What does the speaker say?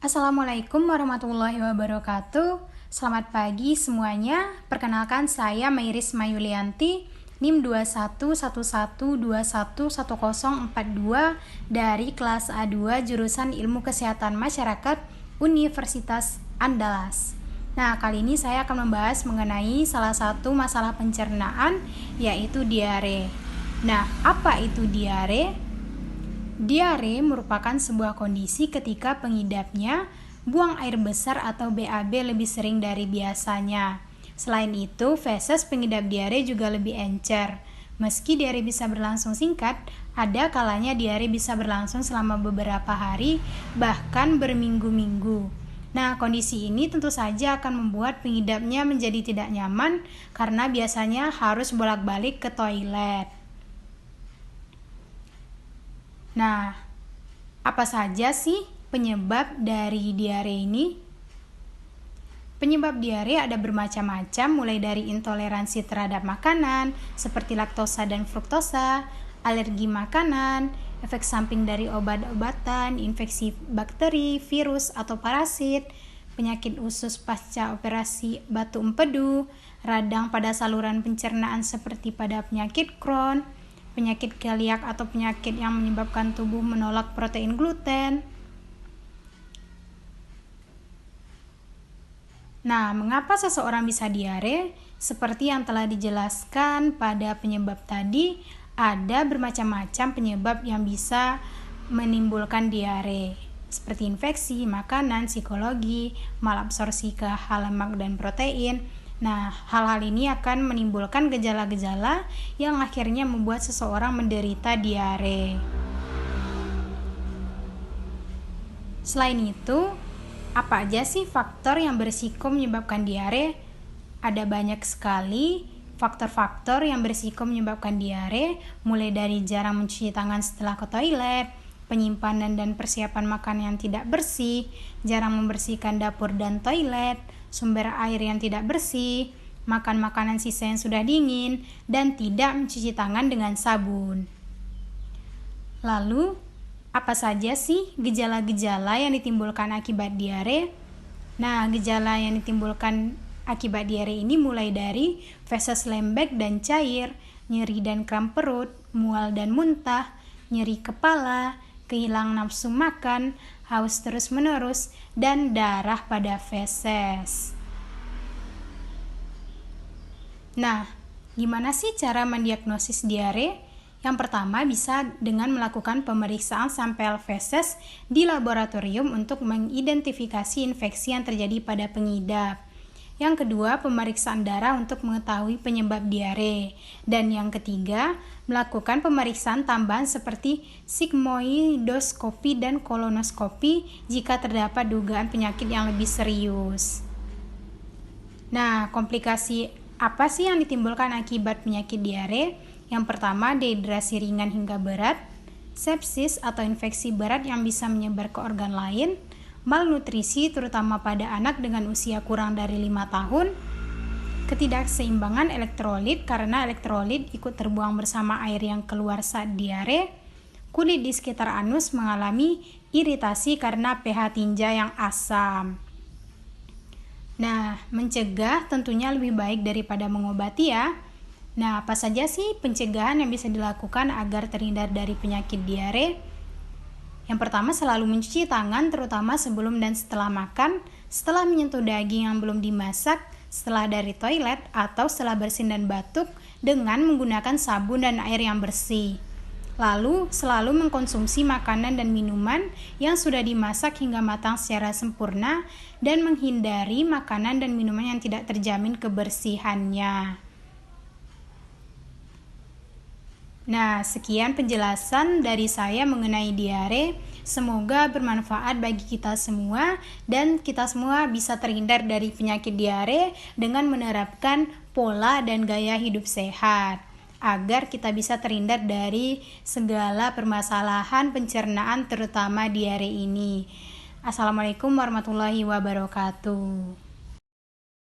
Assalamualaikum warahmatullahi wabarakatuh. Selamat pagi semuanya. Perkenalkan saya Mayris Mayulianti, NIM 2111211042 dari kelas A2 jurusan Ilmu Kesehatan Masyarakat Universitas Andalas. Nah, kali ini saya akan membahas mengenai salah satu masalah pencernaan, yaitu diare. Nah, apa itu diare? Diare merupakan sebuah kondisi ketika pengidapnya buang air besar atau BAB lebih sering dari biasanya. Selain itu, feses pengidap diare juga lebih encer. Meski diare bisa berlangsung singkat, ada kalanya diare bisa berlangsung selama beberapa hari, bahkan berminggu-minggu. Nah, kondisi ini tentu saja akan membuat pengidapnya menjadi tidak nyaman karena biasanya harus bolak-balik ke toilet. Nah, apa saja sih penyebab dari diare ini? Penyebab diare ada bermacam-macam, mulai dari intoleransi terhadap makanan, seperti laktosa dan fruktosa, alergi makanan, efek samping dari obat-obatan, infeksi bakteri, virus, atau parasit, penyakit usus pasca operasi batu empedu, radang pada saluran pencernaan seperti pada penyakit Crohn, penyakit keliak atau penyakit yang menyebabkan tubuh menolak protein gluten. Nah, mengapa seseorang bisa diare? Seperti yang telah dijelaskan pada penyebab tadi, ada bermacam-macam penyebab yang bisa menimbulkan diare, seperti infeksi, makanan, psikologi, malabsorpsi ke hal lemak dan protein. Nah, hal-hal ini akan menimbulkan gejala-gejala yang akhirnya membuat seseorang menderita diare. Selain itu, apa aja sih faktor yang berisiko menyebabkan diare? Ada banyak sekali faktor-faktor yang berisiko menyebabkan diare, mulai dari jarang mencuci tangan setelah ke toilet, penyimpanan dan persiapan makan yang tidak bersih, jarang membersihkan dapur dan toilet, sumber air yang tidak bersih, makan makanan sisa yang sudah dingin, dan tidak mencuci tangan dengan sabun. Lalu, apa saja sih gejala-gejala yang ditimbulkan akibat diare? Nah, gejala yang ditimbulkan akibat diare ini mulai dari feses lembek dan cair, nyeri dan kram perut, mual dan muntah, nyeri kepala, kehilangan nafsu makan, haus terus-menerus, dan darah pada feses. Nah, gimana sih cara mendiagnosis diare? Yang pertama bisa dengan melakukan pemeriksaan sampel feses di laboratorium untuk mengidentifikasi infeksi yang terjadi pada pengidap. Yang kedua, pemeriksaan darah untuk mengetahui penyebab diare. Dan yang ketiga, melakukan pemeriksaan tambahan seperti sigmoidoskopi dan kolonoskopi jika terdapat dugaan penyakit yang lebih serius. Nah, komplikasi apa sih yang ditimbulkan akibat penyakit diare? Yang pertama, dehidrasi ringan hingga berat, sepsis atau infeksi berat yang bisa menyebar ke organ lain, malnutrisi terutama pada anak dengan usia kurang dari 5 tahun, ketidakseimbangan elektrolit karena elektrolit ikut terbuang bersama air yang keluar saat diare, kulit di sekitar anus mengalami iritasi karena pH tinja yang asam. Nah, mencegah tentunya lebih baik daripada mengobati ya. Nah, apa saja sih pencegahan yang bisa dilakukan agar terhindar dari penyakit diare? Yang pertama, selalu mencuci tangan terutama sebelum dan setelah makan, setelah menyentuh daging yang belum dimasak, setelah dari toilet, atau setelah bersin dan batuk dengan menggunakan sabun dan air yang bersih. Lalu, selalu mengkonsumsi makanan dan minuman yang sudah dimasak hingga matang secara sempurna dan menghindari makanan dan minuman yang tidak terjamin kebersihannya. Nah, sekian penjelasan dari saya mengenai diare. Semoga bermanfaat bagi kita semua dan kita semua bisa terhindar dari penyakit diare dengan menerapkan pola dan gaya hidup sehat agar kita bisa terhindar dari segala permasalahan pencernaan terutama diare ini. Assalamualaikum warahmatullahi wabarakatuh.